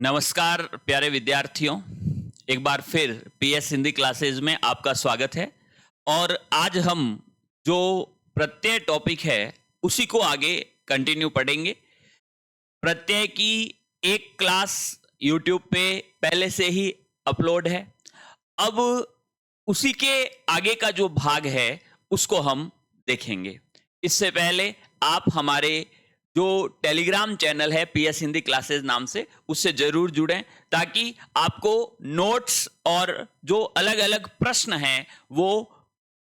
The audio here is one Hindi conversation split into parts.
नमस्कार प्यारे विद्यार्थियों, एक बार फिर पीएस हिंदी क्लासेज में आपका स्वागत है। और आज हम जो प्रत्यय टॉपिक है उसी को आगे कंटिन्यू पढ़ेंगे। प्रत्यय की एक क्लास यूट्यूब पे पहले से ही अपलोड है। अब उसी के आगे का जो भाग है उसको हम देखेंगे। इससे पहले आप हमारे जो टेलीग्राम चैनल है पीएस हिंदी क्लासेस नाम से, उससे जरूर जुड़ें ताकि आपको नोट्स और जो अलग अलग प्रश्न हैं वो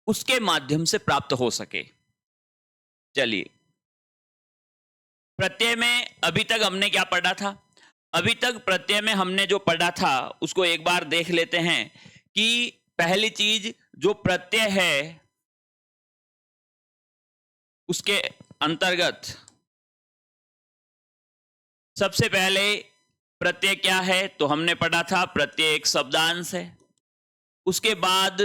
उसके माध्यम से प्राप्त हो सके। चलिए, प्रत्यय में अभी तक हमने क्या पढ़ा था? अभी तक प्रत्यय में हमने जो पढ़ा था उसको एक बार देख लेते हैं कि पहली चीज जो प्रत्यय है उसके अंतर्गत सबसे पहले प्रत्यय क्या है तो हमने पढ़ा था प्रत्यय एक शब्दांश है। उसके बाद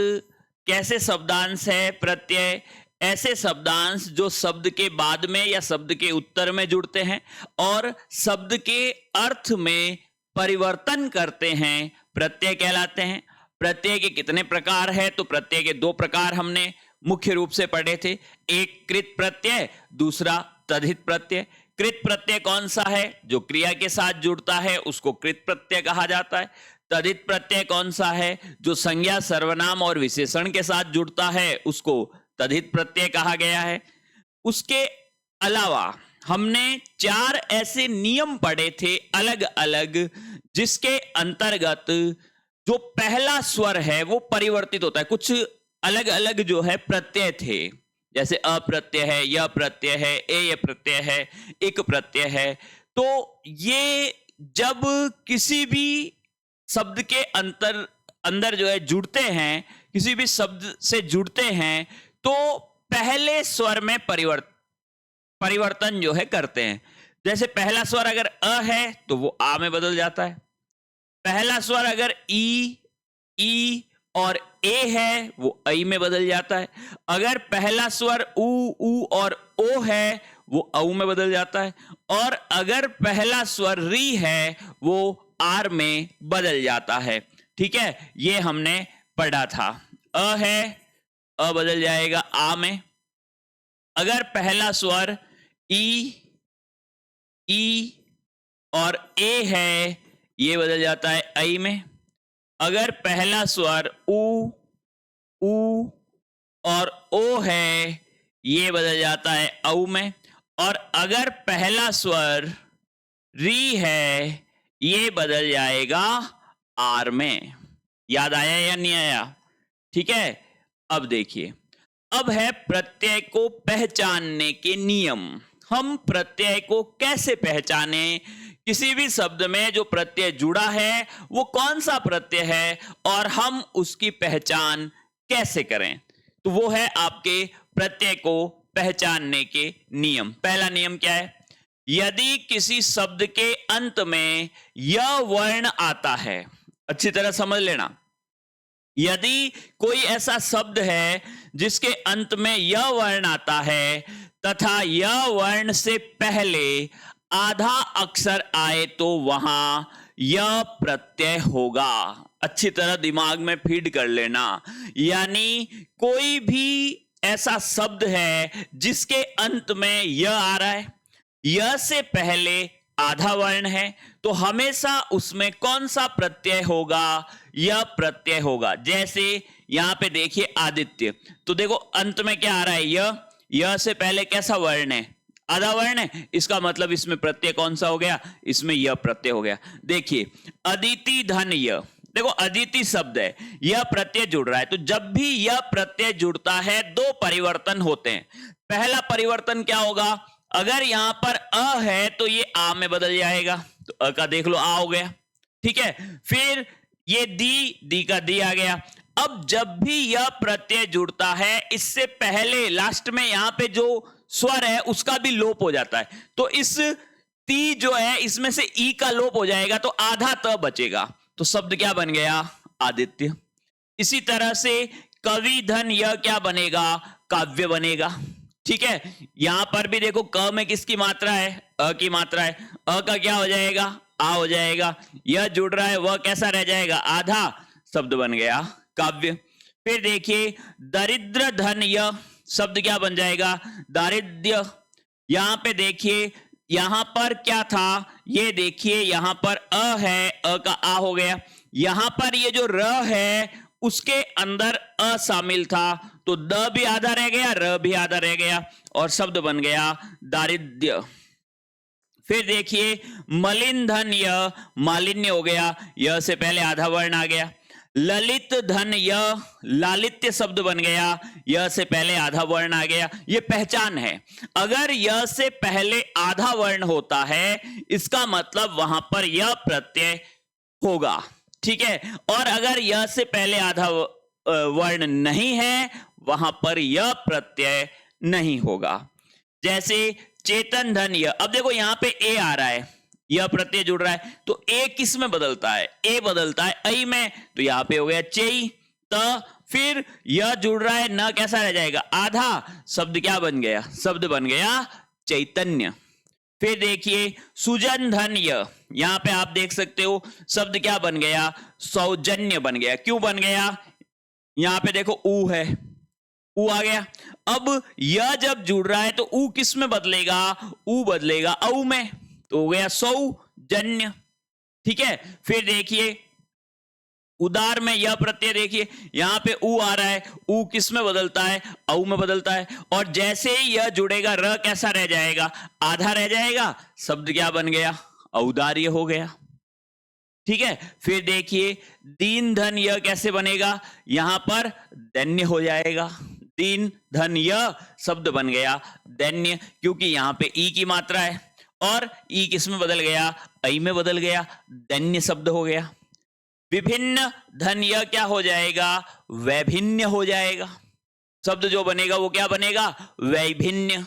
कैसे शब्दांश है प्रत्यय? ऐसे शब्दांश जो शब्द के बाद में या शब्द के उत्तर में जुड़ते हैं और शब्द के अर्थ में परिवर्तन करते हैं, प्रत्यय कहलाते हैं। प्रत्यय के कितने प्रकार है? तो प्रत्यय के दो प्रकार हमने मुख्य रूप से पढ़े थे, एक कृत प्रत्यय, दूसरा तद्धित प्रत्यय। कृत प्रत्यय कौन सा है? जो क्रिया के साथ जुड़ता है उसको कृत प्रत्यय कहा जाता है। तद्धित प्रत्यय कौन सा है? जो संज्ञा, सर्वनाम और विशेषण के साथ जुड़ता है उसको तद्धित प्रत्यय कहा गया है। उसके अलावा हमने चार ऐसे नियम पढ़े थे अलग अलग, जिसके अंतर्गत जो पहला स्वर है वो परिवर्तित होता है। कुछ अलग अलग जो है प्रत्यय थे, जैसे अप्रत्यय है, य प्रत्यय है, ए प्रत्यय है, इक प्रत्यय है। तो ये जब किसी भी शब्द के अंदर जो है जुड़ते हैं, किसी भी शब्द से जुड़ते हैं तो पहले स्वर में परिवर्तन जो है करते हैं। जैसे पहला स्वर अगर अ है तो वो आ में बदल जाता है। पहला स्वर अगर ई और ए है वो ऐ में बदल जाता है। अगर पहला स्वर ऊ और ओ है वो औ में बदल जाता है। और अगर पहला स्वर री है वो आर में बदल जाता है। ठीक है, ये हमने पढ़ा था। अ है, अ बदल जाएगा आ में। अगर पहला स्वर ई और ए है ये बदल जाता है ऐ में। अगर पहला स्वर ऊ और ओ है ये बदल जाता है औ में। और अगर पहला स्वर री है ये बदल जाएगा आर में। याद आया या नहीं आया? ठीक है, अब देखिए, अब है प्रत्यय को पहचानने के नियम। हम प्रत्यय को कैसे पहचाने? किसी भी शब्द में जो प्रत्यय जुड़ा है वो कौन सा प्रत्यय है और हम उसकी पहचान कैसे करें? तो वो है आपके प्रत्यय को पहचानने के नियम। पहला नियम क्या है? यदि किसी शब्द के अंत में य वर्ण आता है, अच्छी तरह समझ लेना, यदि कोई ऐसा शब्द है जिसके अंत में य वर्ण आता है तथा य वर्ण से पहले आधा अक्षर आए तो वहां य प्रत्यय होगा। अच्छी तरह दिमाग में फीड कर लेना। यानी कोई भी ऐसा शब्द है जिसके अंत में य आ रहा है, य से पहले आधा वर्ण है, तो हमेशा उसमें कौन सा प्रत्यय होगा? यह प्रत्यय होगा। जैसे यहां पे देखिए आदित्य, तो देखो अंत में क्या आ रहा है? यह से पहले कैसा वर्ण है? आधा वर्ण है। इसका मतलब इसमें प्रत्यय कौन सा हो गया? इसमें यह प्रत्यय हो गया। देखिए अदिति धन य, देखो अदिति शब्द है, यह प्रत्यय जुड़ रहा है। तो जब भी यह प्रत्यय जुड़ता है दो परिवर्तन होते हैं। पहला परिवर्तन क्या होगा? अगर यहां पर अ है तो ये आ में बदल जाएगा, तो अ का देख लो आ हो गया। ठीक है, फिर ये दी का दी आ गया। अब जब भी यह प्रत्यय जुड़ता है इससे पहले लास्ट में यहां पे जो स्वर है उसका भी लोप हो जाता है, तो इस ती जो है इसमें से ई का लोप हो जाएगा तो आधा त बचेगा, तो शब्द क्या बन गया? आदित्य। इसी तरह से कवि धन यह क्या बनेगा? काव्य बनेगा। ठीक है, यहां पर भी देखो क में किसकी मात्रा है, अ की मात्रा है, अ का क्या हो जाएगा, आ हो जाएगा, यह जुड़ रहा है वह कैसा रह जाएगा, आधा, शब्द बन गया काव्य। फिर देखिए दरिद्र धन यह शब्द क्या बन जाएगा, दारिद्र्य। यहां पे देखिए यहां पर क्या था, ये देखिए यहां पर अ है, अ का आ हो गया, यहां पर ये जो र है उसके अंदर अ शामिल था, तो द भी आधा रह गया, र भी आधा रह गया और शब्द बन गया दारिद्र्य। फिर देखिए मलिन धन यह मालिन्य हो गया, यह से पहले आधा वर्ण आ गया। ललित धन यह लालित्य शब्द बन गया, यह से पहले आधा वर्ण आ गया। ये पहचान है, अगर यह से पहले आधा वर्ण होता है इसका मतलब वहां पर यह प्रत्यय होगा, ठीक है। और अगर यह से पहले आधा वर्ण नहीं है वहां पर यह प्रत्यय नहीं होगा। जैसे चेतन धन यह, अब देखो यहां पे ए आ रहा है, यह प्रत्यय जुड़ रहा है, तो ए किस में बदलता है, ए बदलता है ऐ में, तो यहां पे हो गया चेई त। फिर यह जुड़ रहा है न, कैसा रह जाएगा, आधा, शब्द क्या बन गया, शब्द बन गया चैतन्य। फिर देखिए सुजन धन यह, यहां पे आप देख सकते हो शब्द क्या बन गया, सौजन्य बन गया। क्यों बन गया, यहां पे देखो ऊ है, ऊ आ गया। अब यह जब जुड़ रहा है तो ऊ किस में बदलेगा, ऊ बदलेगा औ में, तो हो गया सौजन्य, ठीक है। फिर देखिए उदार में यह प्रत्यय देखिए यहां पे ऊ आ रहा है, ऊ किस में बदलता है, औ में बदलता है, और जैसे ही यह जुड़ेगा र कैसा रह जाएगा, आधा रह जाएगा, शब्द क्या बन गया, औदार्य हो गया, ठीक है। फिर देखिए दीन धन यह कैसे बनेगा, यहां पर दैन्य हो जाएगा, दीन धन यह शब्द बन गया दैन्य, क्योंकि यहां पे ई की मात्रा है और ई किस में बदल गया, ऐ में बदल गया, दैन्य शब्द हो गया। विभिन्न धन यह क्या हो जाएगा, वैभिन्न हो जाएगा, शब्द जो बनेगा वो क्या बनेगा, वैभिन्न।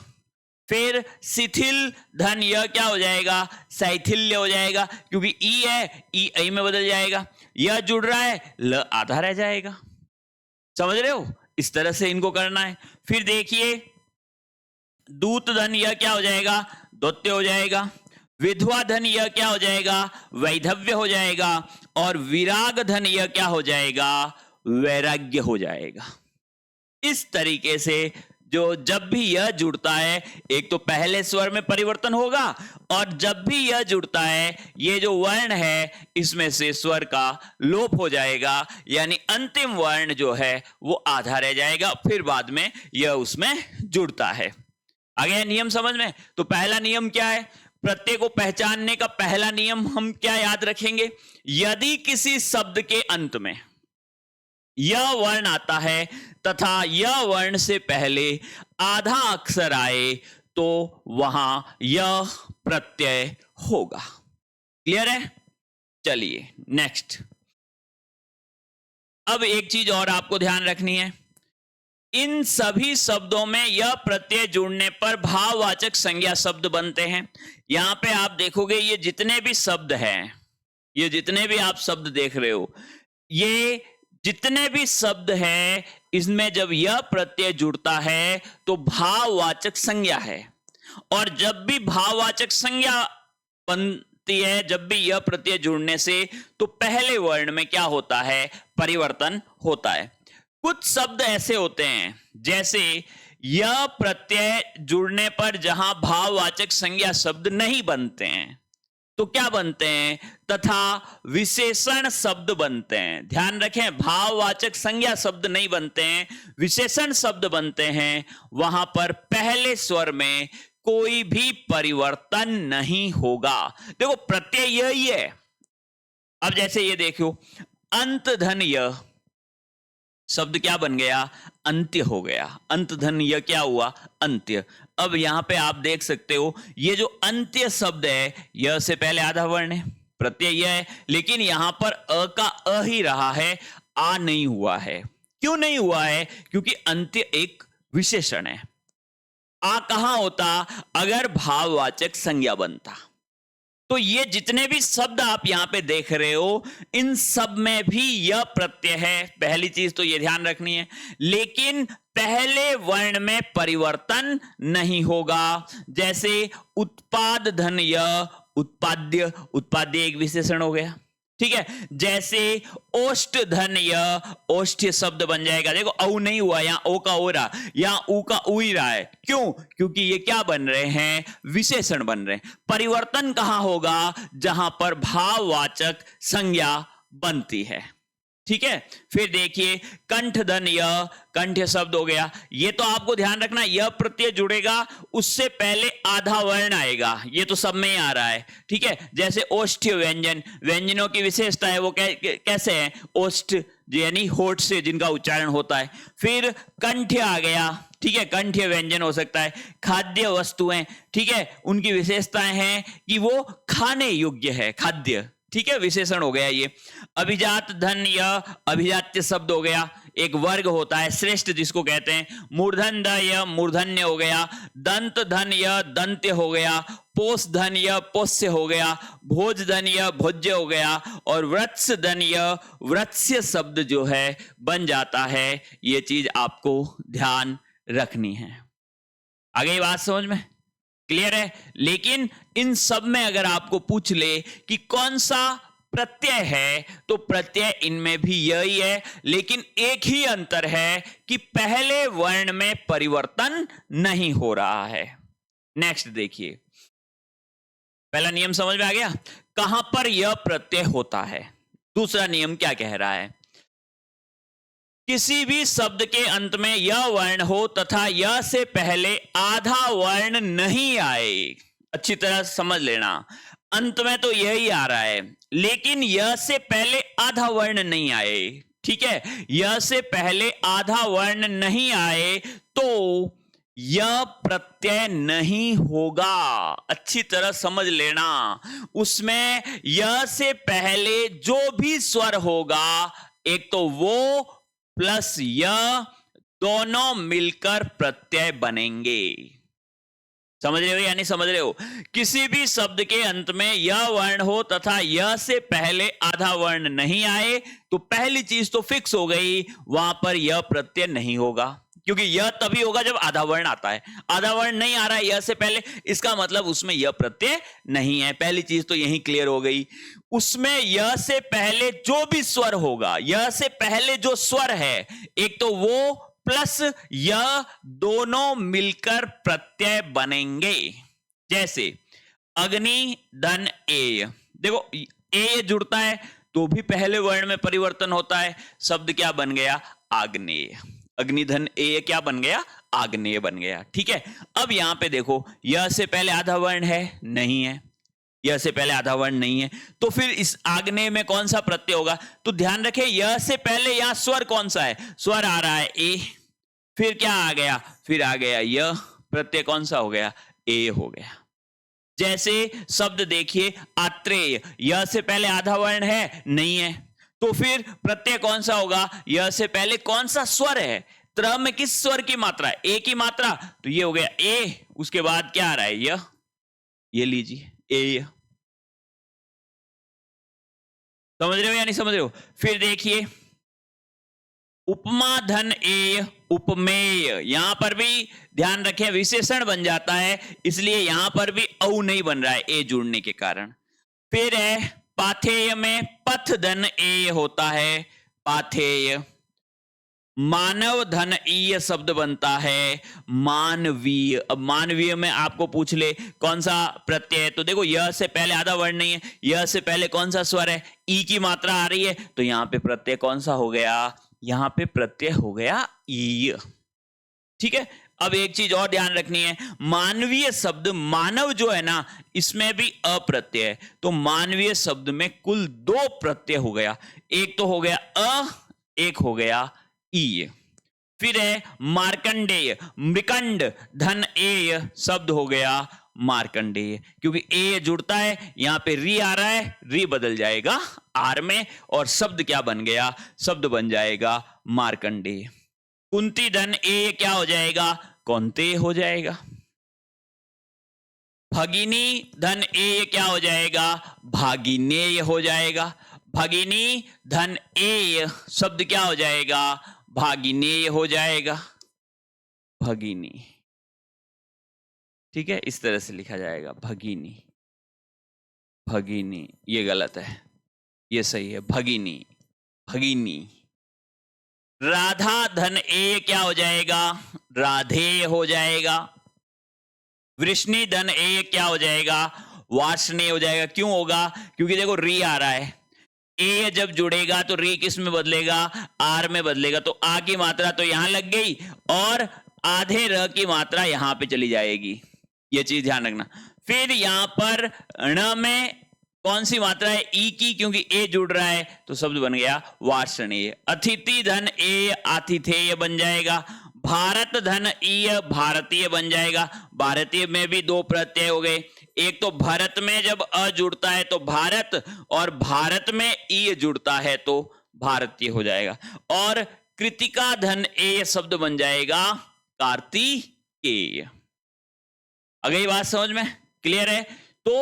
फिर शिथिल धन यह क्या हो जाएगा, शैथिल्य हो जाएगा, क्योंकि ई है, ई ऐ में बदल जाएगा, यह जुड़ रहा है, ल आधा रह जाएगा। समझ रहे हो, इस तरह से इनको करना है। फिर देखिए दूत धन यह क्या हो जाएगा, दौत्य हो जाएगा। विधवा धन यह क्या हो जाएगा, वैधव्य हो जाएगा। और विराग धन यह क्या हो जाएगा, वैराग्य हो जाएगा। इस तरीके से जो जब भी यह जुड़ता है, एक तो पहले स्वर में परिवर्तन होगा, और जब भी यह जुड़ता है ये जो वर्ण है इसमें से स्वर का लोप हो जाएगा, यानी अंतिम वर्ण जो है वो आधा रह जाएगा, फिर बाद में यह उसमें जुड़ता है। आ गया नियम समझ में। तो पहला नियम क्या है, प्रत्यय को पहचानने का पहला नियम हम क्या याद रखेंगे, यदि किसी शब्द के अंत में यह वर्ण आता है तथा यह वर्ण से पहले आधा अक्षर आए तो वहां यह प्रत्यय होगा। क्लियर है, चलिए नेक्स्ट। अब एक चीज और आपको ध्यान रखनी है, इन सभी शब्दों में यह प्रत्यय जुड़ने पर भाववाचक संज्ञा शब्द बनते हैं। यहां पे आप देखोगे ये जितने भी शब्द हैं, ये जितने भी आप शब्द देख रहे हो, ये जितने भी शब्द हैं इसमें जब यह प्रत्यय जुड़ता है तो भाववाचक संज्ञा है, और जब भी भाववाचक संज्ञा बनती है, जब भी यह प्रत्यय जुड़ने से, तो पहले वर्ण में क्या होता है, परिवर्तन होता है। कुछ शब्द ऐसे होते हैं जैसे यह प्रत्यय जुड़ने पर जहां भाववाचक संज्ञा शब्द नहीं बनते हैं तो क्या बनते हैं, तथा विशेषण शब्द बनते हैं। ध्यान रखें, भाववाचक संज्ञा शब्द नहीं बनते हैं, विशेषण शब्द बनते हैं। वहां पर पहले स्वर में कोई भी परिवर्तन नहीं होगा। देखो प्रत्यय यही है। अब जैसे ये देखो अंत धन यह शब्द क्या बन गया, अंत्य हो गया, अंत धन यह क्या हुआ, अंत्य। अब यहां पे आप देख सकते हो ये जो अंत्य शब्द है यह से पहले आधा वर्ण है, प्रत्यय यह है, लेकिन यहां पर अ का अ ही रहा है, आ नहीं हुआ है। क्यों नहीं हुआ है, क्योंकि अंत्य एक विशेषण है। आ कहां होता, अगर भाववाचक संज्ञा बनता, तो ये जितने भी शब्द आप यहां पे देख रहे हो, इन सब में भी यह प्रत्यय है। पहली चीज तो ये ध्यान रखनी है, लेकिन पहले वर्ण में परिवर्तन नहीं होगा। जैसे उत्पाद धन य, उत्पाद्य, उत्पाद्य एक विशेषण हो गया, ठीक है। जैसे ओष्ठ धन य, ओष्ठ शब्द बन जाएगा। देखो औ नहीं हुआ, यहां ओ का ओ रहा, यहां ऊ का ऊ ही रहा है। क्यों? क्योंकि ये क्या बन रहे हैं? विशेषण बन रहे हैं। परिवर्तन कहां होगा? जहां पर भाववाचक संज्ञा बनती है, ठीक है। फिर देखिए कंठ धन य, कंठ शब्द हो गया। ये तो आपको ध्यान रखना, यह प्रत्यय जुड़ेगा, उससे पहले आधा वर्ण आएगा। ये तो सब में ही आ रहा है, ठीक है। जैसे ओष्ठ्य व्यंजन, व्यंजनों की विशेषता है, वो कैसे है? ओष्ठ यानी होठ से जिनका उच्चारण होता है। फिर कंठ्य आ गया, ठीक है, कंठ्य व्यंजन हो सकता है। खाद्य वस्तुएं, ठीक है, उनकी विशेषताएं हैं कि वो खाने योग्य है, खाद्य, ठीक है, विशेषण हो गया ये। अभिजात धन या अभिजात्य शब्द हो गया, एक वर्ग होता है श्रेष्ठ जिसको कहते हैं। मूर्धन द या मूर्धन्य हो गया। दंत धन या दंत्य हो गया। पोष धन या पोष्य हो गया। भोज धन या भोज्य हो गया। और वृत्स धन या वृत्स्य शब्द जो है बन जाता है। ये चीज आपको ध्यान रखनी है। आगे बात समझ में क्लियर है? लेकिन इन सब में अगर आपको पूछ ले कि कौन सा प्रत्यय है, तो प्रत्यय इनमें भी यही है, लेकिन एक ही अंतर है कि पहले वर्ण में परिवर्तन नहीं हो रहा है। नेक्स्ट देखिए, पहला नियम समझ में आ गया, कहां पर यह प्रत्यय होता है। दूसरा नियम क्या कह रहा है? किसी भी शब्द के अंत में यह वर्ण हो तथा यह से पहले आधा वर्ण नहीं आए। अच्छी तरह समझ लेना, अंत में तो यही आ रहा है, लेकिन यह से पहले आधा वर्ण नहीं आए, ठीक है। यह से पहले आधा वर्ण नहीं आए तो यह प्रत्यय नहीं होगा। अच्छी तरह समझ लेना, उसमें यह से पहले जो भी स्वर होगा, एक तो वो प्लस यह, दोनों मिलकर प्रत्यय बनेंगे। समझ रहे हो या नहीं समझ रहे हो? किसी भी शब्द के अंत में यह वर्ण हो तथा यह से पहले आधा वर्ण नहीं आए तो पहली चीज तो फिक्स हो गई, वहां पर यह प्रत्यय नहीं होगा, क्योंकि यह तभी होगा जब आधा वर्ण आता है। आधा वर्ण नहीं आ रहा है यह से पहले, इसका मतलब उसमें यह प्रत्यय नहीं है। पहली चीज तो यही क्लियर हो गई। उसमें यह से पहले जो भी स्वर होगा, यह से पहले जो स्वर है, एक तो वो प्लस यह, दोनों मिलकर प्रत्यय बनेंगे। जैसे अग्नि धन एय, देखो ए जुड़ता है तो भी पहले वर्ण में परिवर्तन होता है। शब्द क्या बन गया? आग्नेय। अग्निधन ए क्या बन गया? आग्नेय बन गया, ठीक है। अब यहां पे देखो, यह से पहले आधा वर्ण है? नहीं है। यह से पहले आधा वर्ण नहीं है, तो फिर इस आग्नेय में कौन सा प्रत्यय होगा? तो ध्यान रखें, यह से पहले यहां स्वर कौन सा है? स्वर आ रहा है ए, फिर क्या आ गया? फिर आ गया यह, प्रत्यय कौन सा हो गया? ए हो गया। जैसे शब्द देखिए आत्रेय, यह से पहले आधा वर्ण है? नहीं है, तो फिर प्रत्यय कौन सा होगा? यह से पहले कौन सा स्वर है? त्र में किस स्वर की मात्रा है? ए की मात्रा, तो ये हो गया ए। उसके बाद क्या आ रहा है? यह, ये लीजिए ए। समझ रहे हो या नहीं समझ रहे हो? फिर देखिए उपमा धन ए, उपमेय, यहां पर भी ध्यान रखें विशेषण बन जाता है, इसलिए यहां पर भी औ नहीं बन रहा है ए जुड़ने के कारण। फिर है पाथेय में पथ धन ए होता है, पाथेय। मानव धन ईय शब्द बनता है, मानवीय। अब मानवीय में आपको पूछ ले कौन सा प्रत्यय है, तो देखो यह से पहले आधा वर्ण नहीं है, यह से पहले कौन सा स्वर है? ई की मात्रा आ रही है, तो यहां पे प्रत्यय कौन सा हो गया? यहां पे प्रत्यय हो गया ईय, ठीक है। अब एक चीज और ध्यान रखनी है, मानवीय शब्द, मानव जो है ना, इसमें भी अप्रत्यय है, तो मानवीय शब्द में कुल दो प्रत्यय हो गया। एक तो हो गया अ, एक हो गया ई। फिर है मार्कंडेय, मृकंड धन एय शब्द हो गया मार्कंडेय, क्योंकि ए जुड़ता है, यहां पे री आ रहा है, री बदल जाएगा आर में, और शब्द क्या बन गया? शब्द बन जाएगा मार्कंडेय। कुंती धन ए क्या हो जाएगा? कौनते हो जाएगा। भगिनी धन ए ये क्या हो जाएगा, भागिनेय हो जाएगा। भगिनी धन ए शब्द क्या हो जाएगा, भागिनेय हो जाएगा, भगिनी। ठीक है, इस तरह से लिखा जाएगा, भगिनी। भगिनी ये गलत है, ये सही है, भगिनी, भगिनी। राधा धन ए क्या हो जाएगा, राधेय हो जाएगा। वृष्णि धन ए क्या हो जाएगा, वार्ष्णेय हो जाएगा। क्यों होगा, क्योंकि देखो री आ रहा है, ए जब जुड़ेगा तो री किस में बदलेगा, आर में बदलेगा। तो आ की मात्रा तो यहां लग गई और आधे र की मात्रा यहां पे चली जाएगी, ये चीज ध्यान रखना। फिर यहां पर ण में कौन सी मात्रा है, ई की, क्योंकि ए जुड़ रहा है तो शब्द बन गया वार्ष्णेय। अतिथि धन ए आतिथेय बन जाएगा। भारत धन ई भारतीय बन जाएगा। भारतीय में भी दो प्रत्यय हो गए, एक तो भारत में जब अ जुड़ता है तो भारत, और भारत में ई जुड़ता है तो भारतीय हो जाएगा। और कृतिका धन ए शब्द बन जाएगा कार्तिकेय। अगर ये बात समझ में क्लियर है तो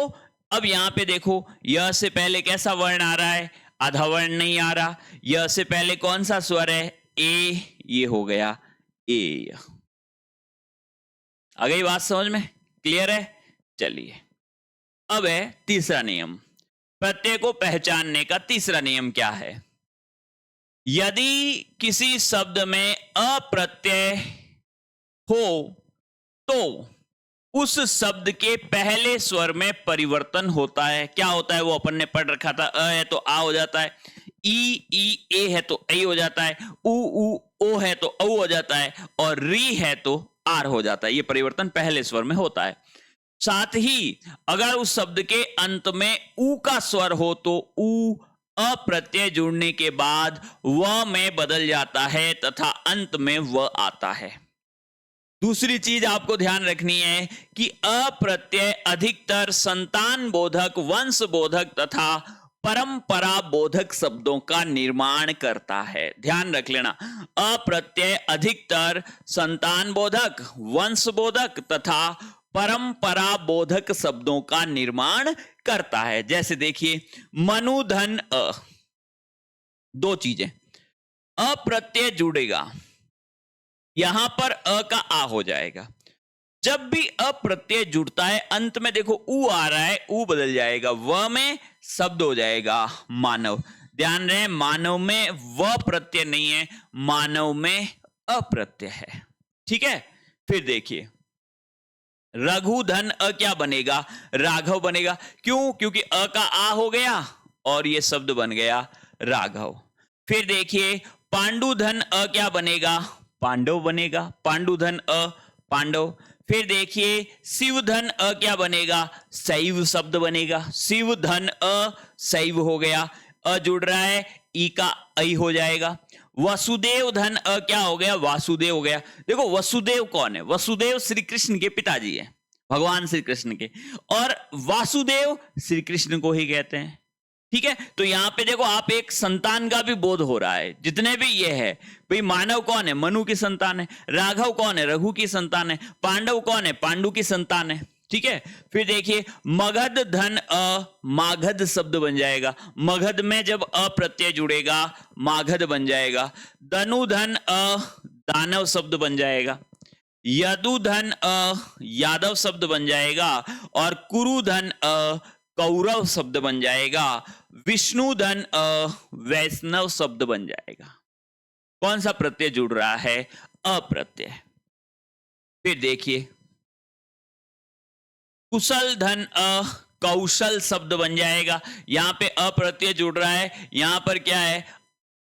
अब यहां पे देखो, यह से पहले कैसा वर्ण आ रहा है, आधा वर्ण नहीं आ रहा। यह से पहले कौन सा स्वर है, ए, ये हो गया ए। अगर ये बात समझ में क्लियर है, चलिए अब है तीसरा नियम। प्रत्यय को पहचानने का तीसरा नियम क्या है, यदि किसी शब्द में अप्रत्यय हो तो उस शब्द के पहले स्वर में परिवर्तन होता है। क्या होता है वो अपन ने पढ़ रखा था, अ है तो आ हो जाता है, ई ए है तो ऐ हो जाता है, उ ओ है तो औ हो जाता है, और री है तो आर हो जाता है। ये परिवर्तन पहले स्वर में होता है। साथ ही अगर उस शब्द के अंत में उ का स्वर हो तो उ अप्रत्यय जुड़ने के बाद व में बदल जाता है तथा अंत में व आता है। दूसरी चीज आपको ध्यान रखनी है कि अप्रत्यय अधिकतर संतान बोधक, वंश बोधक तथा परंपरा बोधक शब्दों का निर्माण करता है। ध्यान रख लेना, अप्रत्यय अधिकतर संतान बोधक, वंश बोधक तथा परंपरा बोधक शब्दों का निर्माण करता है। जैसे देखिए, मनुधन अ, दो चीजें, अप्रत्यय जुड़ेगा, यहां पर अ का आ हो जाएगा। जब भी अप्रत्यय जुड़ता है अंत में देखो उ आ रहा है, उ बदल जाएगा, व में शब्द हो जाएगा मानव। ध्यान रहे, मानव में व प्रत्यय नहीं है, मानव में अप्रत्यय है। ठीक है, फिर देखिए, रघुधन अ क्या बनेगा, राघव बनेगा। क्यों, क्योंकि अ का आ हो गया और ये शब्द बन गया राघव। फिर देखिए, पांडुधन अ क्या बनेगा, पांडव बनेगा, पांडुधन अ पांडव। फिर देखिए, शिवधन अ क्या बनेगा, शैव शब्द बनेगा, शिवधन अ शैव हो गया, अ जुड़ रहा है, ई का ऐ हो जाएगा। वसुदेव धन अ क्या हो गया, वासुदेव हो गया। देखो वसुदेव कौन है, वसुदेव श्री कृष्ण के पिताजी है, भगवान श्री कृष्ण के, और वासुदेव श्री कृष्ण को ही कहते हैं। ठीक है, तो यहां पे देखो आप एक संतान का भी बोध हो रहा है। जितने भी ये है भाई, मानव कौन है, मनु की संतान है, राघव कौन है, रघु की संतान है, पांडव कौन है, पांडु की संतान है। ठीक है, फिर देखिए, मगध धन अ मागध शब्द बन जाएगा, मगध में जब अ प्रत्यय जुड़ेगा मागध बन जाएगा। धनुधन अ दानव शब्द बन जाएगा, यदुधन अ यादव शब्द बन जाएगा, और कुरुधन अ कौरव शब्द बन जाएगा। विष्णुधन अ वैष्णव शब्द बन जाएगा। कौन सा प्रत्यय जुड़ रहा है, अप्रत्यय। फिर देखिए, कुशल धन अ कौशल शब्द बन जाएगा, यहां पे अप्रत्यय जुड़ रहा है, यहां पर क्या है,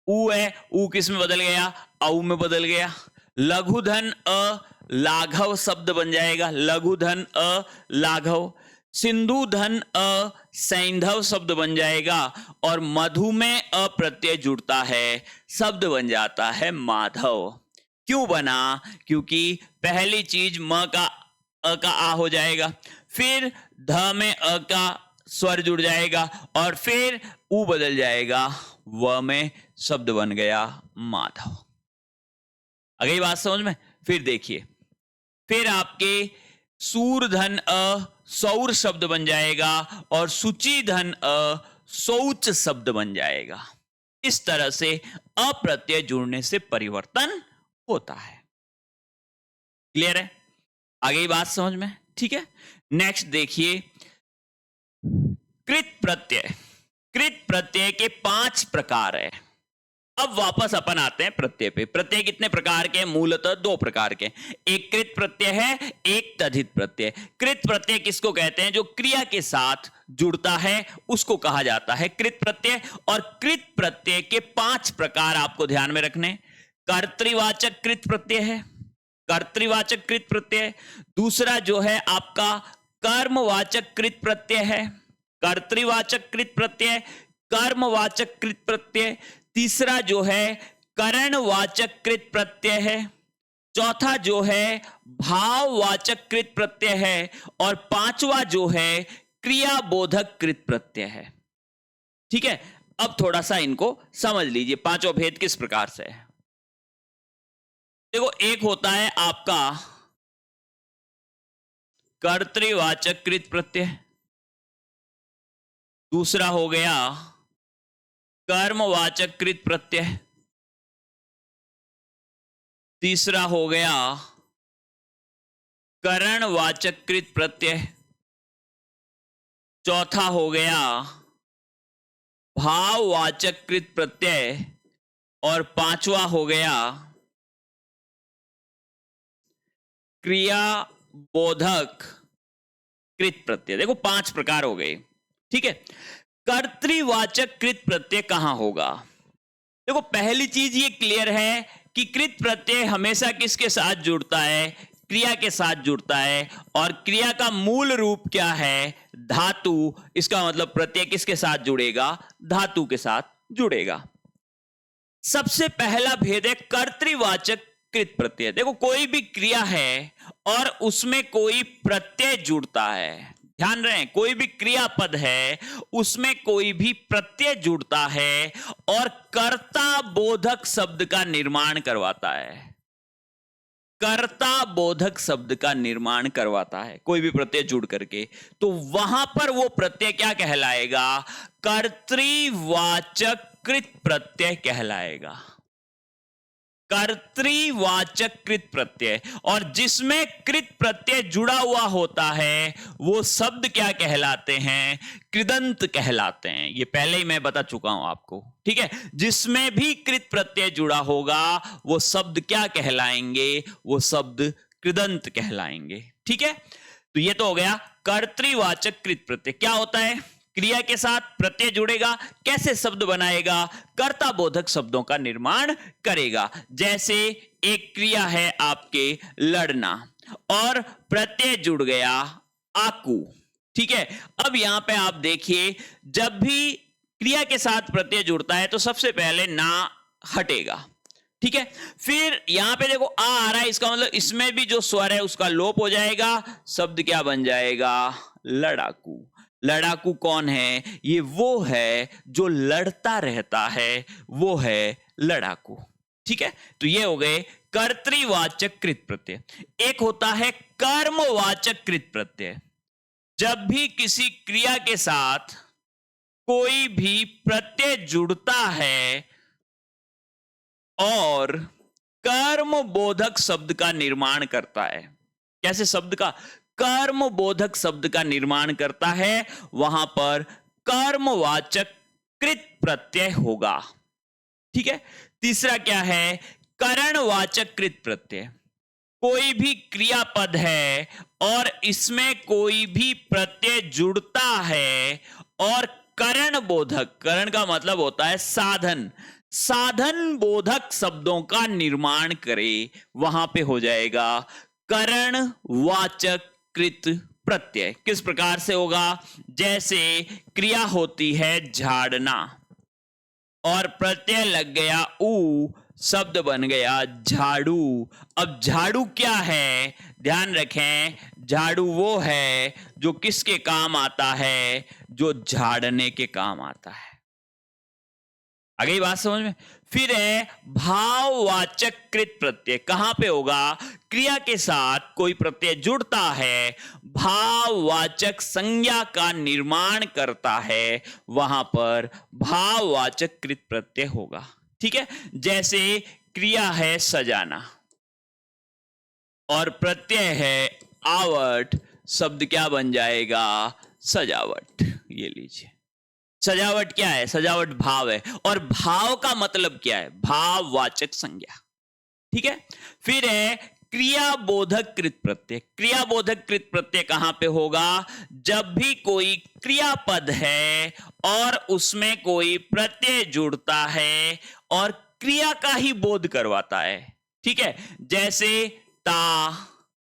उ है, उ किस में बदल गया, औ में बदल गया। लघुधन अ लाघव शब्द बन जाएगा, लघुधन अ लाघव। सिंधु धन अ सैंधव शब्द बन जाएगा, और मधु में अप्रत्यय जुड़ता है, शब्द बन जाता है माधव। क्यों बना, क्योंकि पहली चीज म का अ का आ हो जाएगा, फिर ध में अ का स्वर जुड़ जाएगा, और फिर उ बदल जाएगा, व में शब्द बन गया माधव। अगर ये बात समझ में, फिर देखिए, फिर आपके सूरधन अ सौर शब्द बन जाएगा और सुचि धन अ शौच शब्द बन जाएगा। इस तरह से अप्रत्यय जुड़ने से परिवर्तन होता है। क्लियर है? आगे बात समझ में? ठीक है, नेक्स्ट देखिए कृत प्रत्यय। कृत प्रत्यय के 5 प्रकार है। अब वापस अपन आते हैं प्रत्यय पे। प्रत्यय कितने प्रकार के? मूलतः 2 प्रकार के। एक कृत प्रत्यय है, एक तद्धित प्रत्यय। कृत प्रत्यय किसको कहते हैं? जो क्रिया के साथ जुड़ता है उसको कहा जाता है कृत प्रत्यय। और कृत प्रत्यय के 5 प्रकार आपको ध्यान में रखने। कर्तृवाचक कृत प्रत्यय है, कर्तृवाचक कृत प्रत्यय। दूसरा जो है आपका कर्मवाचक कृत प्रत्यय है, कर्तृवाचक कृत प्रत्यय, कर्मवाचक कृत प्रत्यय। तीसरा जो है करणवाचक कृत प्रत्यय है। चौथा जो है भाववाचक कृत प्रत्यय है। और पांचवा जो है क्रियाबोधक कृत प्रत्यय है। ठीक है, अब थोड़ा सा इनको समझ लीजिए, पांचों भेद किस प्रकार से है। देखो, एक होता है आपका कर्तृवाचक कृत प्रत्यय, दूसरा हो गया कर्मवाचक कृत प्रत्यय, तीसरा हो गया करणवाचक कृत प्रत्यय, चौथा हो गया भाववाचक कृत प्रत्यय और पांचवा हो गया क्रिया बोधक कृत प्रत्यय। देखो 5 प्रकार हो गए। ठीक है, कर्तृवाचक कृत प्रत्यय कहां होगा? देखो, पहली चीज ये क्लियर है कि कृत प्रत्यय हमेशा किसके साथ जुड़ता है? क्रिया के साथ जुड़ता है। और क्रिया का मूल रूप क्या है? धातु। इसका मतलब प्रत्यय किसके साथ जुड़ेगा? धातु के साथ जुड़ेगा। सबसे पहला भेद है कर्तृवाचक कृत प्रत्यय। देखो, कोई भी क्रिया है और उसमें कोई प्रत्यय जुड़ता है, ध्यान रहे, कोई भी क्रियापद है उसमें कोई भी प्रत्यय जुड़ता है और कर्ता बोधक शब्द का निर्माण करवाता है। कर्ता बोधक शब्द का निर्माण करवाता है कोई भी प्रत्यय जुड़ करके, तो वहां पर वो प्रत्यय क्या कहलाएगा? कर्तृवाचक कृत प्रत्यय कहलाएगा। कर्तृवाचक कृत प्रत्यय। और जिसमें कृत प्रत्यय जुड़ा हुआ होता है वो शब्द क्या कहलाते हैं? कृदंत कहलाते हैं। ये पहले ही मैं बता चुका हूं आपको। ठीक है, जिसमें भी कृत प्रत्यय जुड़ा होगा वो शब्द क्या कहलाएंगे? वो शब्द कृदंत कहलाएंगे। ठीक है, तो ये तो हो गया कर्तृवाचक कृत प्रत्यय। क्या होता है? क्रिया के साथ प्रत्यय जुड़ेगा, कैसे शब्द बनाएगा? कर्ता बोधक शब्दों का निर्माण करेगा। जैसे एक क्रिया है आपके लड़ना और प्रत्यय जुड़ गया आकू। ठीक है, अब यहां पे आप देखिए, जब भी क्रिया के साथ प्रत्यय जुड़ता है तो सबसे पहले ना हटेगा। ठीक है, फिर यहां पे देखो आ रहा है, इसका मतलब इसमें भी जो स्वर है उसका लोप हो जाएगा। शब्द क्या बन जाएगा? लड़ाकू। लड़ाकू कौन है? ये वो है जो लड़ता रहता है, वो है लड़ाकू। ठीक है, तो ये हो गए कर्तृवाचक कृत प्रत्यय। एक होता है कर्मवाचक कृत प्रत्यय। जब भी किसी क्रिया के साथ कोई भी प्रत्यय जुड़ता है और कर्म बोधक शब्द का निर्माण करता है। कैसे शब्द का? कर्म बोधक शब्द का निर्माण करता है, वहां पर कर्मवाचक कृत प्रत्यय होगा। ठीक है, तीसरा क्या है? करणवाचक कृत प्रत्यय। कोई भी क्रियापद है और इसमें कोई भी प्रत्यय जुड़ता है और करण बोधक, करण का मतलब होता है साधन, साधन बोधक शब्दों का निर्माण करे, वहां पे हो जाएगा करणवाचक कृत प्रत्यय। किस प्रकार से होगा? जैसे क्रिया होती है झाड़ना और प्रत्यय लग गया ऊ, शब्द बन गया झाड़ू। अब झाड़ू क्या है? ध्यान रखें, झाड़ू वो है जो किसके काम आता है? जो झाड़ने के काम आता है। आ गई बात समझ में। फिर है भाववाचक कृत प्रत्यय, कहां पे होगा, क्रिया के साथ कोई प्रत्यय जुड़ता है, भाववाचक संज्ञा का निर्माण करता है, वहां पर भाववाचक कृत प्रत्यय होगा। ठीक है, जैसे क्रिया है सजाना और प्रत्यय है आवट, शब्द क्या बन जाएगा, सजावट। ये लीजिए, सजावट क्या है, सजावट भाव है, और भाव का मतलब क्या है, भाववाचक संज्ञा। ठीक है, फिर है क्रियाबोधक कृत प्रत्यय। क्रियाबोधक कृत प्रत्यय कहां पे होगा, जब भी कोई क्रियापद है और उसमें कोई प्रत्यय जुड़ता है और क्रिया का ही बोध करवाता है। ठीक है, जैसे ता,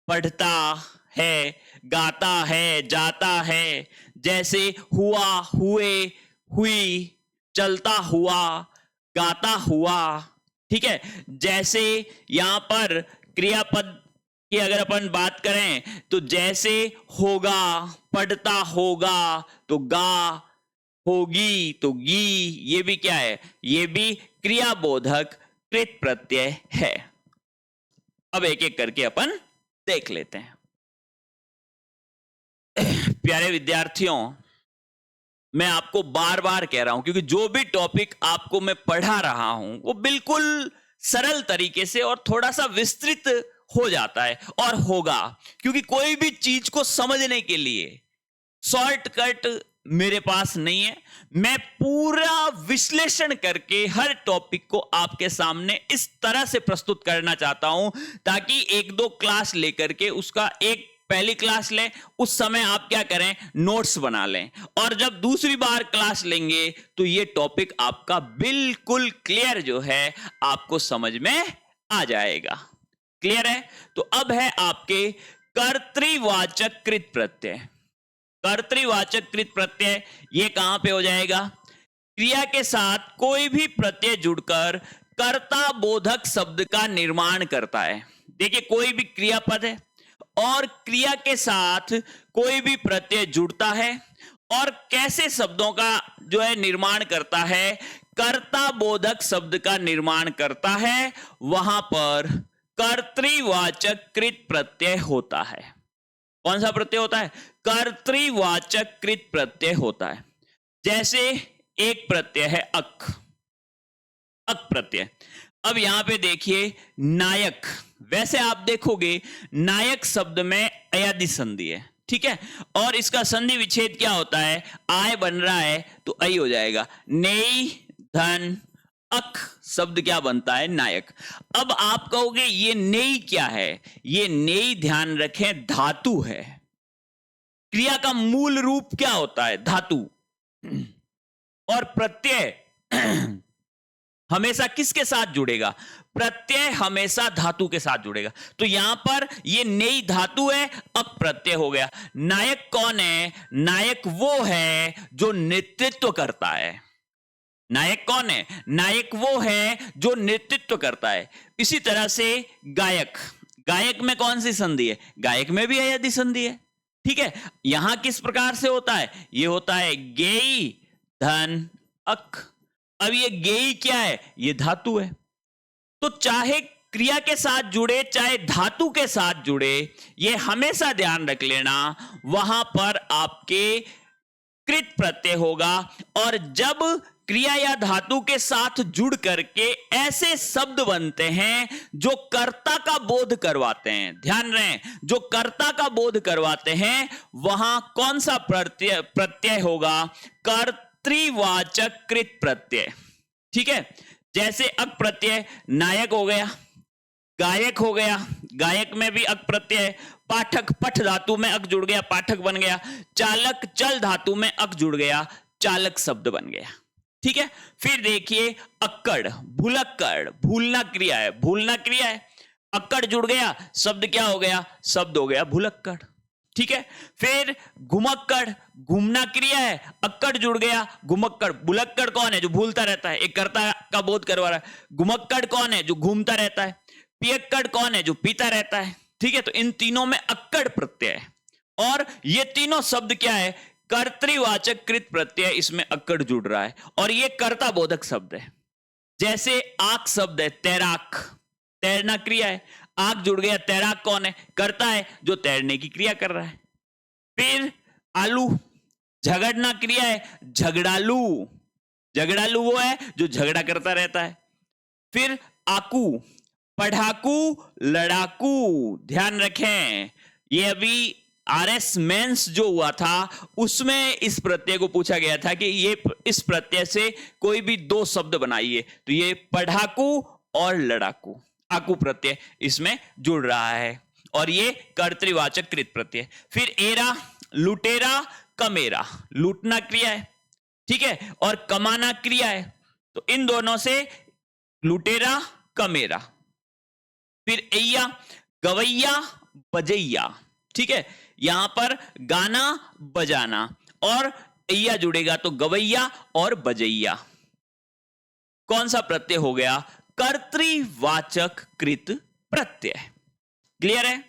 पढ़ता है, गाता है, जाता है, जैसे हुआ, हुए, हुई, चलता हुआ, गाता हुआ। ठीक है, जैसे यहां पर क्रियापद की अगर अपन बात करें तो जैसे होगा, पढ़ता होगा, तो गा, होगी तो गी, ये भी क्या है, ये भी क्रियाबोधक कृत प्रत्यय है। अब एक एक करके अपन देख लेते हैं। प्यारे विद्यार्थियों, मैं आपको बार बार कह रहा हूं, क्योंकि जो भी टॉपिक आपको मैं पढ़ा रहा हूं वो बिल्कुल सरल तरीके से और थोड़ा सा विस्तृत हो जाता है और होगा, क्योंकि कोई भी चीज को समझने के लिए शॉर्टकट मेरे पास नहीं है। मैं पूरा विश्लेषण करके हर टॉपिक को आपके सामने इस तरह से प्रस्तुत करना चाहता हूं ताकि एक दो क्लास लेकर के उसका एक पहली क्लास लें, उस समय आप क्या करें, नोट्स बना लें, और जब दूसरी बार क्लास लेंगे तो ये टॉपिक आपका बिल्कुल क्लियर जो है आपको समझ में आ जाएगा। क्लियर है? तो अब है आपके कर्तृवाचक कृत प्रत्यय। कर्तृवाचक कृत प्रत्यय ये कहां पे हो जाएगा, क्रिया के साथ कोई भी प्रत्यय जुड़कर कर्ता बोधक शब्द का निर्माण करता है। देखिए, कोई भी क्रियापद है और क्रिया के साथ कोई भी प्रत्यय जुड़ता है और कैसे शब्दों का जो है निर्माण करता है, कर्ता बोधक शब्द का निर्माण करता है, वहां पर कर्तृवाचक कृत प्रत्यय होता है। कौन सा प्रत्यय होता है, कर्तृवाचक कृत प्रत्यय होता है। जैसे एक प्रत्यय है अक, अक प्रत्यय। अब यहां पे देखिए नायक, वैसे आप देखोगे नायक शब्द में अयादि संधि है, ठीक है, और इसका संधि विच्छेद क्या होता है, आय बन रहा है तो आई हो जाएगा, नेई धन अक शब्द क्या बनता है, नायक। अब आप कहोगे ये नेई क्या है, ये नेई ध्यान रखें धातु है। क्रिया का मूल रूप क्या होता है, धातु, और प्रत्यय हमेशा किसके साथ जुड़ेगा, प्रत्यय हमेशा धातु के साथ जुड़ेगा। तो यहां पर ये नई धातु है, अब प्रत्यय हो गया। नायक कौन है, नायक वो है जो नेतृत्व करता है। नायक कौन है, नायक वो है जो नेतृत्व करता है। इसी तरह से गायक, गायक में कौन सी संधि है, गायक में भी अयदि संधि है, ठीक है। यहां किस प्रकार से होता है, ये होता है गेई धन अक। अब ये गेई क्या है, ये धातु है। तो चाहे क्रिया के साथ जुड़े चाहे धातु के साथ जुड़े, ये हमेशा ध्यान रख लेना, वहां पर आपके कृत प्रत्यय होगा। और जब क्रिया या धातु के साथ जुड़ करके ऐसे शब्द बनते हैं जो कर्ता का बोध करवाते हैं, ध्यान रहे, जो कर्ता का बोध करवाते हैं, वहां कौन सा प्रत्यय होगा, कर्तृवाचक कृत प्रत्यय, ठीक है। जैसे अक प्रत्यय, नायक हो गया, गायक हो गया, गायक में भी अक प्रत्यय, पाठक पठ धातु में अक जुड़ गया, पाठक बन गया, चालक चल धातु में अक जुड़ गया, चालक शब्द बन गया, ठीक है। फिर देखिए अक्कड़, भुलक्कड़, भूलना क्रिया है, भूलना क्रिया है, अक्कड़ जुड़ गया, शब्द क्या हो गया, शब्द हो गया भुलक्कड़, ठीक है। फिर घुमक्कड़, घूमना क्रिया है, अक्कड़ जुड़ गया, घुमक्कड़। भुलक्कड़ कौन है, जो भूलता रहता है, एक कर्ता का बोध करवा रहा है। घुमक्कड़ कौन है, जो घूमता रहता है। पियक्कड़ कौन है, जो पीता रहता है, ठीक है। तो इन तीनों में अक्कड़ प्रत्यय है, और ये तीनों शब्द क्या है, कर्तृवाचक कृत प्रत्यय इसमें अक्कड़ जुड़ रहा है और ये कर्ता बोधक शब्द है। जैसे आक शब्द है, तैराक, तैरना क्रिया है, आक जुड़ गया, तैराक कौन है? कर्ता है जो तैरने की क्रिया कर रहा है। फिर आलू, झगड़ना क्रिया है, झगड़ालू, झगड़ालू वो है जो झगड़ा करता रहता है। फिर आकू, पढ़ाकू, लड़ाकू। ध्यान रखें, ये अभी आरएस मेंस जो हुआ था उसमें इस प्रत्यय को पूछा गया था कि ये इस प्रत्यय से कोई भी दो शब्द बनाइए, तो ये पढ़ाकू और लड़ाकू, आकू प्रत्यय इसमें जुड़ रहा है और ये कर्तृवाचक कृत प्रत्यय। फिर एरा, लुटेरा, कमेरा, लूटना क्रिया है, ठीक है, और कमाना क्रिया है, तो इन दोनों से लुटेरा, कमेरा। फिर एया, गवैया, बजैया, ठीक है, यहां पर गाना बजाना और एया जुड़ेगा तो गवैया और बजैया। कौन सा प्रत्यय हो गया? कर्तृवाचक कृत प्रत्यय। क्लियर है?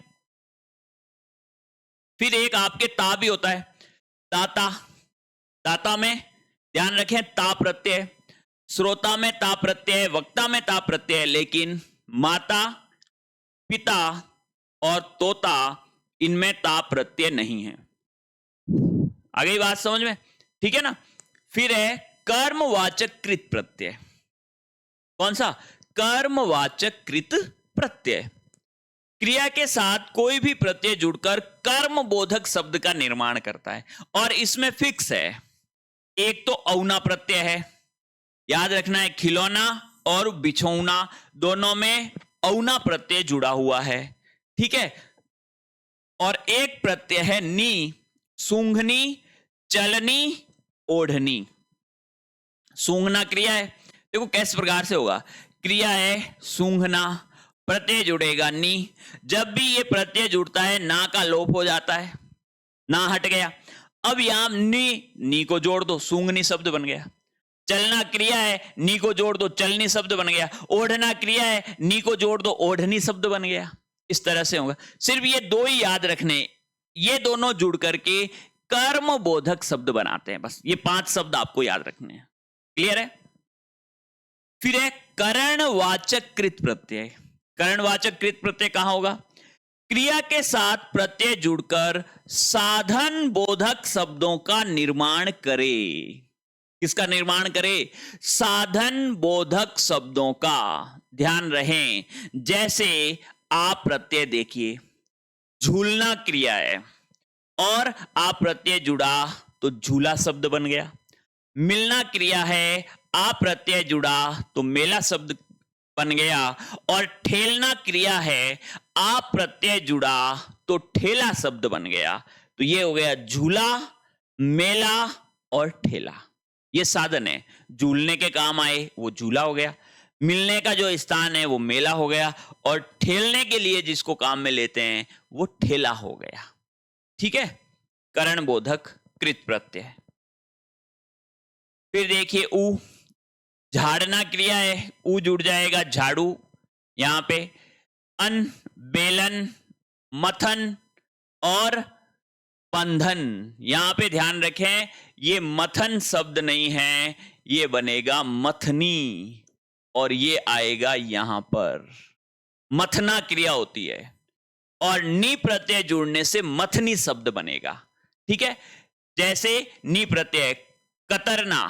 फिर एक आपके ता भी होता है, ताता। ताता में ध्यान रखें ता प्रत्यय, श्रोता में ता प्रत्यय, वक्ता में ता प्रत्यय, लेकिन माता, पिता और तोता इनमें ता प्रत्यय नहीं है। आ गई बात समझ में? ठीक है ना? फिर है कर्मवाचक कृत प्रत्यय। कौन सा? कर्मवाचक कृत प्रत्यय। क्रिया के साथ कोई भी प्रत्यय जुड़कर कर्म बोधक शब्द का निर्माण करता है और इसमें फिक्स है। एक तो औना प्रत्यय है, याद रखना है, खिलौना और बिछौना दोनों में औना प्रत्यय जुड़ा हुआ है, ठीक है। और एक प्रत्यय है नी, सूंघनी, चलनी, ओढ़नी। सूंघना क्रिया है, देखो किस प्रकार से होगा। क्रिया है सूंघना, प्रत्यय जुड़ेगा नी। जब भी ये प्रत्यय जुड़ता है ना का लोप हो जाता है, ना हट गया। अब यहां नी को जोड़ दो, सूंघनी शब्द बन गया। चलना क्रिया है, नी को जोड़ दो, चलनी शब्द बन गया। ओढ़ना क्रिया है, नी को जोड़ दो, ओढ़नी शब्द बन गया। इस तरह से होगा। सिर्फ ये दो ही याद रखने, ये दोनों जुड़ करके कर्म बोधक शब्द बनाते हैं। बस ये 5 शब्द आपको याद रखने हैं। क्लियर है? फिर है करणवाचक कृत प्रत्यय। करणवाचक कृत प्रत्यय कहां होगा? क्रिया के साथ प्रत्यय जुड़कर साधन बोधक शब्दों का निर्माण करे। किसका निर्माण करे? साधन बोधक शब्दों का। ध्यान रहे, जैसे आप प्रत्यय देखिए, झूलना क्रिया है और आप प्रत्यय जुड़ा तो झूला शब्द बन गया। मिलना क्रिया है, आप प्रत्यय जुड़ा तो मेला शब्द बन गया। और ठेलना क्रिया है, आप प्रत्यय जुड़ा तो ठेला शब्द बन गया। तो ये हो गया झूला, मेला और ठेला। ये साधन है, झूलने के काम आए वो झूला हो गया, मिलने का जो स्थान है वो मेला हो गया, और ठेलने के लिए जिसको काम में लेते हैं वो ठेला हो गया। ठीक है? करण बोधक कृत प्रत्यय। फिर देखिए ऊ, झाड़ना क्रिया है, ऊ जुड़ जाएगा झाड़ू। यहां पे अन, बेलन, मथन और बंधन। यहां पे ध्यान रखें, ये मथन शब्द नहीं है, ये बनेगा मथनी और ये आएगा यहां पर। मथना क्रिया होती है और नी प्रत्यय जुड़ने से मथनी शब्द बनेगा। ठीक है? जैसे नी प्रत्यय कतरना,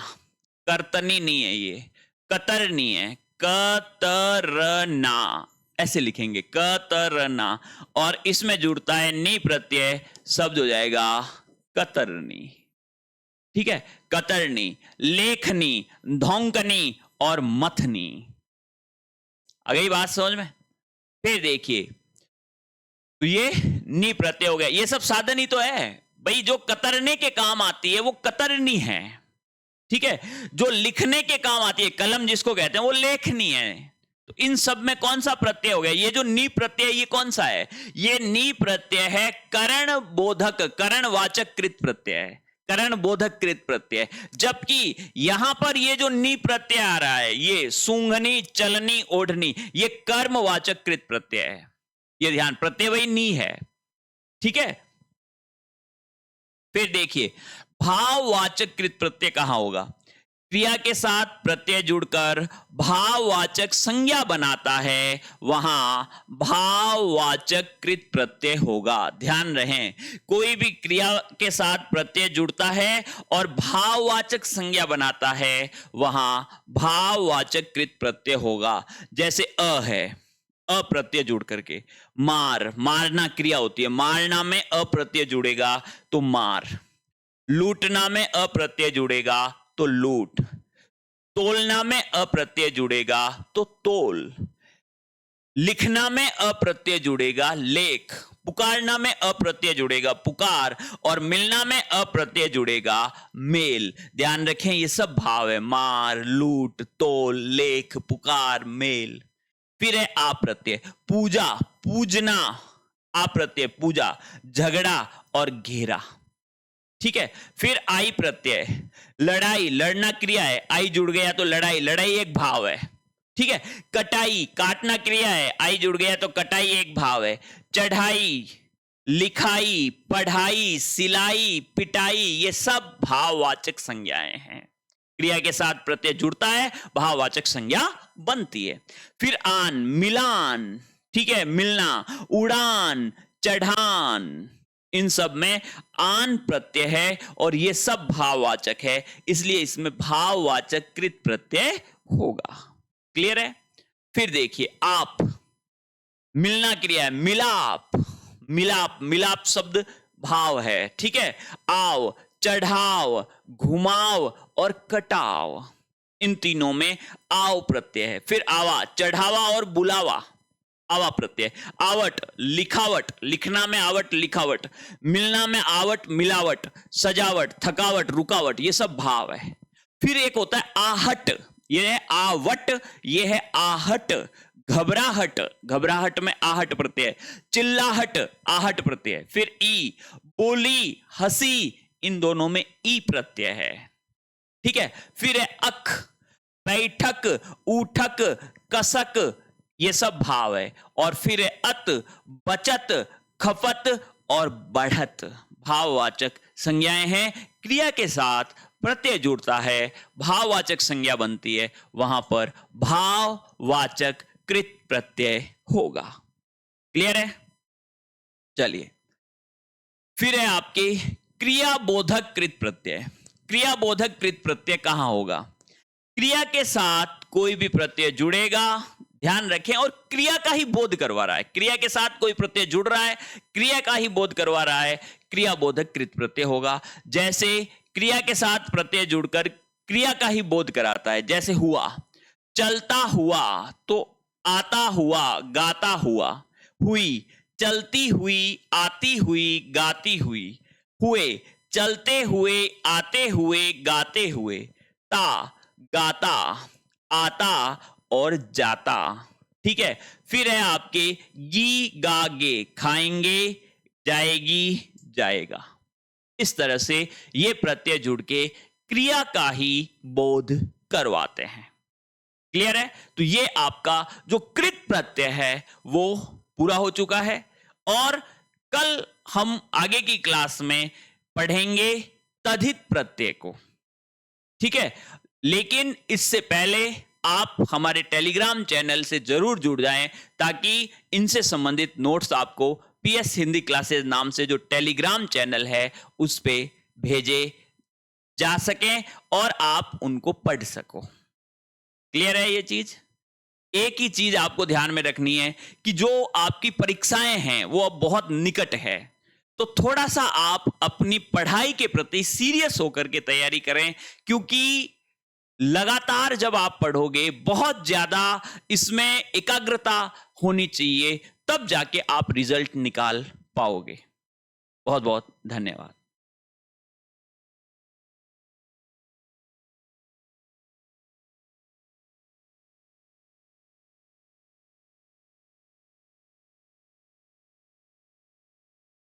कर्तनी नहीं है, ये कतरनी है, कतरना ऐसे लिखेंगे, कतरना, और इसमें जुड़ता है नी प्रत्यय, शब्द हो जाएगा कतरनी। ठीक है? कतरनी, लेखनी, धौंकनी और मथनी। आ गई बात समझ में? फिर देखिए, तो ये नी प्रत्यय हो गया। ये सब साधन ही तो है भाई, जो कतरने के काम आती है वो कतरनी है। ठीक है? जो लिखने के काम आती है, कलम जिसको कहते हैं, वो लेखनी है। तो इन सब में कौन सा प्रत्यय हो गया? ये जो नी प्रत्यय, ये कौन सा है? ये नी प्रत्यय है करण बोधक, करणवाचक कृत प्रत्यय है, करण बोधक कृत प्रत्यय। जबकि यहां पर ये जो नी प्रत्यय आ रहा है, ये सूंघनी, चलनी, ओढ़नी, ये कर्मवाचक कृत प्रत्यय है। ये ध्यान, प्रत्यय वही नी है। ठीक है? फिर देखिए, भाववाचक कृत प्रत्यय कहां होगा? क्रिया के साथ प्रत्यय जुड़कर भाववाचक संज्ञा बनाता है, वहां भाववाचक कृत प्रत्यय होगा। ध्यान रहे, कोई भी क्रिया के साथ प्रत्यय जुड़ता है और भाववाचक संज्ञा बनाता है, वहां भाववाचक कृत प्रत्यय होगा। जैसे अ है, अ प्रत्यय जुड़ करके मार, मारना क्रिया होती है, मारना में अ प्रत्यय जुड़ेगा तो मार। लूटना में अ प्रत्यय जुड़ेगा तो लूट। तोलना में अ प्रत्यय जुड़ेगा तो तोल। लिखना में अ प्रत्यय जुड़ेगा लेख। पुकारना में अ प्रत्यय जुड़ेगा पुकार। और मिलना में अ प्रत्यय जुड़ेगा मेल। ध्यान रखें, ये सब भाव है, मार, लूट, तोल, लेख, पुकार, मेल। फिर है आ प्रत्यय, पूजा, पूजना, आ प्रत्यय पूजा, झगड़ा और घेरा। ठीक है। फिर आई प्रत्यय, लड़ाई, लड़ना क्रिया है, आई जुड़ गया तो लड़ाई, लड़ाई एक भाव है। ठीक है। कटाई, काटना क्रिया है, आई जुड़ गया तो कटाई एक भाव है। चढ़ाई, लिखाई, पढ़ाई, सिलाई, पिटाई, ये सब भाववाचक संज्ञाएं हैं। क्रिया के साथ प्रत्यय जुड़ता है, भाववाचक संज्ञा बनती है। फिर आन, मिलान, ठीक है, मिलना, उड़ान, चढ़ान, इन सब में आन प्रत्यय है और ये सब भाववाचक है, इसलिए इसमें भाववाचक कृत प्रत्यय होगा। क्लियर है? फिर देखिए आप, मिलना क्रिया है, मिलाप, मिलाप, मिलाप शब्द भाव है। ठीक है। आओ, चढ़ाव, घुमाव और कटाव, इन तीनों में आओ प्रत्यय है। फिर आवा, चढ़ावा और बुलावा, आवा प्रत्यय। आवट, लिखावट, लिखना में आवट, लिखावट, मिलना में आवट, मिलावट, सजावट, थकावट, रुकावट, ये सब भाव है। फिर एक होता है आहट, ये है आवट, ये है आहट। घबराहट, घबराहट में आहट प्रत्यय। चिल्लाहट, आहट प्रत्यय। फिर ई, बोली, हंसी, इन दोनों में ई प्रत्यय है। ठीक है। फिर है अख, बैठक, उठक, कसक, ये सब भाव है। और फिर है अत, बचत, खपत और बढ़त, भाववाचक संज्ञाएं हैं। क्रिया के साथ प्रत्यय जुड़ता है, भाववाचक संज्ञा बनती है, वहां पर भाववाचक कृत प्रत्यय होगा। क्लियर है? चलिए, फिर है आपके क्रियाबोधक कृत प्रत्यय। क्रियाबोधक कृत प्रत्यय कहां होगा? क्रिया के साथ कोई भी प्रत्यय जुड़ेगा, ध्यान रखें, और क्रिया का ही बोध करवा रहा है। क्रिया के साथ कोई प्रत्यय जुड़ रहा है, क्रिया का ही बोध करवा रहा है, क्रियाबोधक कृत प्रत्यय होगा। जैसे क्रिया के साथ प्रत्यय जुड़कर क्रिया का ही बोध कराता है। जैसे हुआ, चलता हुआ तो आता हुआ, गाता हुआ। हुई, चलती हुई, आती हुई, गाती हुई। हुए, चलते हुए, आते हुए, गाते हुए। ता, गाता, आता और जाता। ठीक है। फिर है आपके गी, गा, गे, खाएंगे, जाएगी, जाएगा। इस तरह से ये प्रत्यय जुड़ के क्रिया का ही बोध करवाते हैं। क्लियर है? तो ये आपका जो कृत प्रत्यय है वो पूरा हो चुका है, और कल हम आगे की क्लास में पढ़ेंगे तद्धित प्रत्यय को। ठीक है। लेकिन इससे पहले आप हमारे टेलीग्राम चैनल से जरूर जुड़ जाएं, ताकि इनसे संबंधित नोट्स आपको पीएस हिंदी क्लासेस नाम से जो टेलीग्राम चैनल है उस पे भेजे जा सकें और आप उनको पढ़ सको। क्लियर है ये चीज? एक ही चीज आपको ध्यान में रखनी है कि जो आपकी परीक्षाएं हैं वो अब बहुत निकट है, तो थोड़ा सा आप अपनी पढ़ाई के प्रति सीरियस होकर के तैयारी करें, क्योंकि लगातार जब आप पढ़ोगे, बहुत ज्यादा इसमें एकाग्रता होनी चाहिए, तब जाके आप रिजल्ट निकाल पाओगे। बहुत बहुत धन्यवाद।